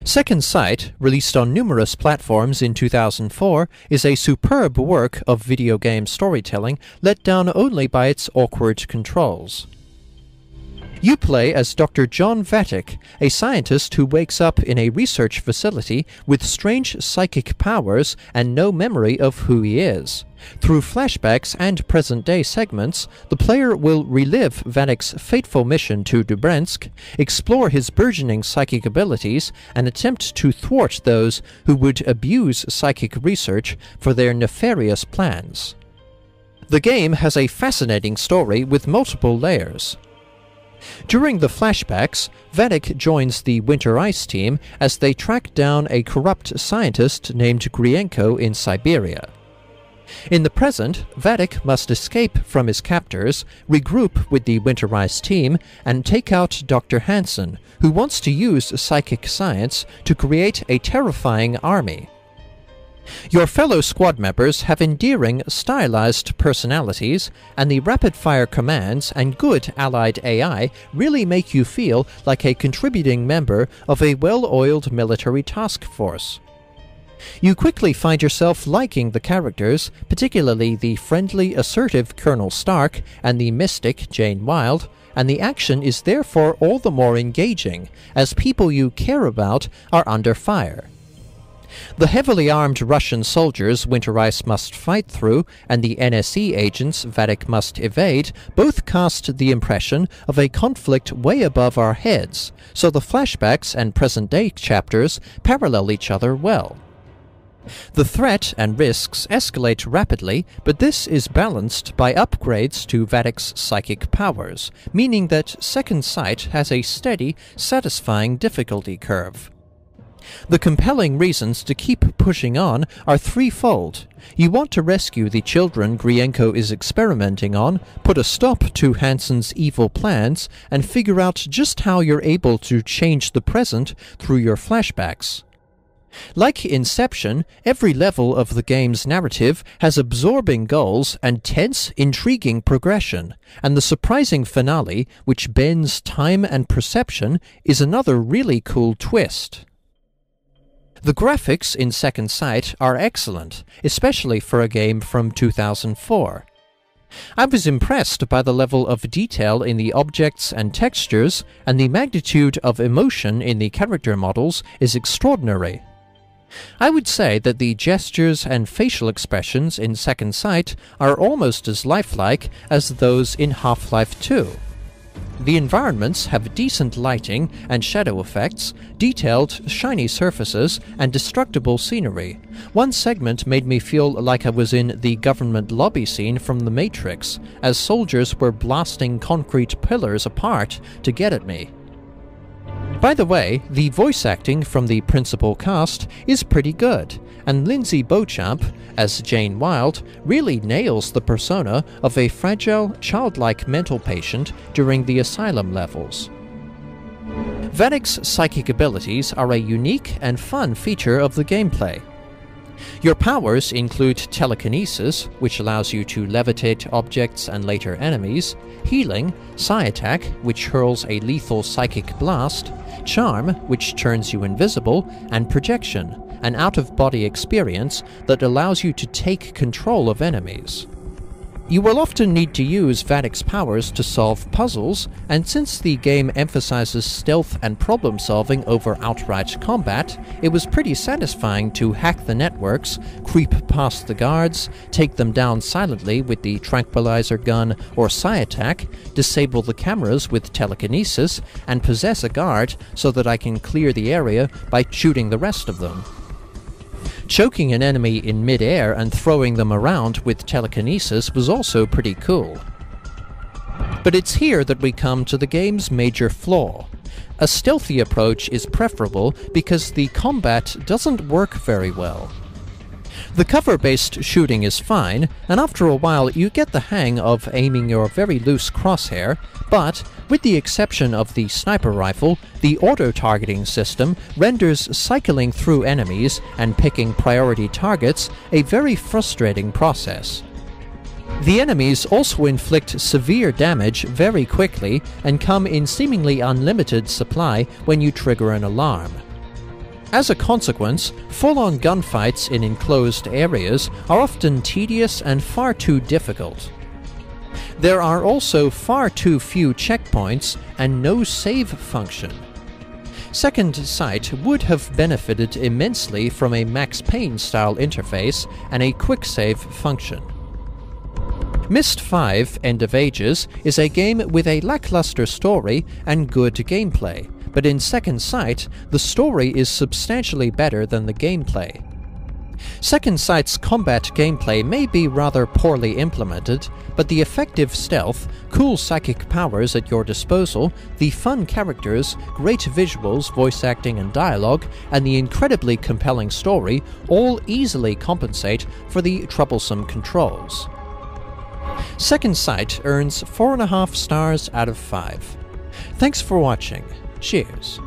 Second Sight, released on numerous platforms in 2004, is a superb work of video game storytelling let down only by its awkward controls. You play as Dr. John Vatic, a scientist who wakes up in a research facility with strange psychic powers and no memory of who he is. Through flashbacks and present-day segments, the player will relive Vatic's fateful mission to Dubrensk, explore his burgeoning psychic abilities, and attempt to thwart those who would abuse psychic research for their nefarious plans. The game has a fascinating story with multiple layers. During the flashbacks, Vatic joins the Winter Ice team as they track down a corrupt scientist named Grienko in Siberia. In the present, Vatic must escape from his captors, regroup with the Winter Ice team, and take out Dr. Hansen, who wants to use psychic science to create a terrifying army. Your fellow squad members have endearing, stylized personalities, and the rapid-fire commands and good allied AI really make you feel like a contributing member of a well-oiled military task force. You quickly find yourself liking the characters, particularly the friendly, assertive Colonel Stark and the mystic Jane Wilde, and the action is therefore all the more engaging, as people you care about are under fire. The heavily armed Russian soldiers Winter Ice must fight through and the NSE agents Vatic must evade both cast the impression of a conflict way above our heads, so the flashbacks and present-day chapters parallel each other well. The threat and risks escalate rapidly, but this is balanced by upgrades to Vatic's psychic powers, meaning that Second Sight has a steady, satisfying difficulty curve. The compelling reasons to keep pushing on are threefold. You want to rescue the children Grienko is experimenting on, put a stop to Hansen's evil plans, and figure out just how you're able to change the present through your flashbacks. Like Inception, every level of the game's narrative has absorbing goals and tense, intriguing progression, and the surprising finale, which bends time and perception, is another really cool twist. The graphics in Second Sight are excellent, especially for a game from 2004. I was impressed by the level of detail in the objects and textures, and the magnitude of emotion in the character models is extraordinary. I would say that the gestures and facial expressions in Second Sight are almost as lifelike as those in Half-Life 2. The environments have decent lighting and shadow effects, detailed, shiny surfaces, and destructible scenery. One segment made me feel like I was in the government lobby scene from The Matrix, as soldiers were blasting concrete pillars apart to get at me. By the way, the voice acting from the principal cast is pretty good, and Lindsay Beauchamp, as Jane Wilde, really nails the persona of a fragile, childlike mental patient during the asylum levels. Vatic's psychic abilities are a unique and fun feature of the gameplay. Your powers include telekinesis, which allows you to levitate objects and later enemies, healing, psi-attack, which hurls a lethal psychic blast, charm, which turns you invisible, and projection, an out-of-body experience that allows you to take control of enemies. You will often need to use Vatic's powers to solve puzzles, and since the game emphasizes stealth and problem-solving over outright combat, it was pretty satisfying to hack the networks, creep past the guards, take them down silently with the tranquilizer gun or psi-attack, disable the cameras with telekinesis, and possess a guard so that I can clear the area by shooting the rest of them. Choking an enemy in mid-air and throwing them around with telekinesis was also pretty cool. But it's here that we come to the game's major flaw. A stealthy approach is preferable because the combat doesn't work very well. The cover-based shooting is fine, and after a while you get the hang of aiming your very loose crosshair, but, with the exception of the sniper rifle, the auto-targeting system renders cycling through enemies and picking priority targets a very frustrating process. The enemies also inflict severe damage very quickly and come in seemingly unlimited supply when you trigger an alarm. As a consequence, full-on gunfights in enclosed areas are often tedious and far too difficult. There are also far too few checkpoints and no save function. Second Sight would have benefited immensely from a Max Payne-style interface and a quick save function. Myst V: End of Ages is a game with a lackluster story and good gameplay, but in Second Sight, the story is substantially better than the gameplay. Second Sight's combat gameplay may be rather poorly implemented, but the effective stealth, cool psychic powers at your disposal, the fun characters, great visuals, voice acting and dialogue, and the incredibly compelling story all easily compensate for the troublesome controls. Second Sight earns 4.5 stars out of 5. Thanks for watching. Cheers.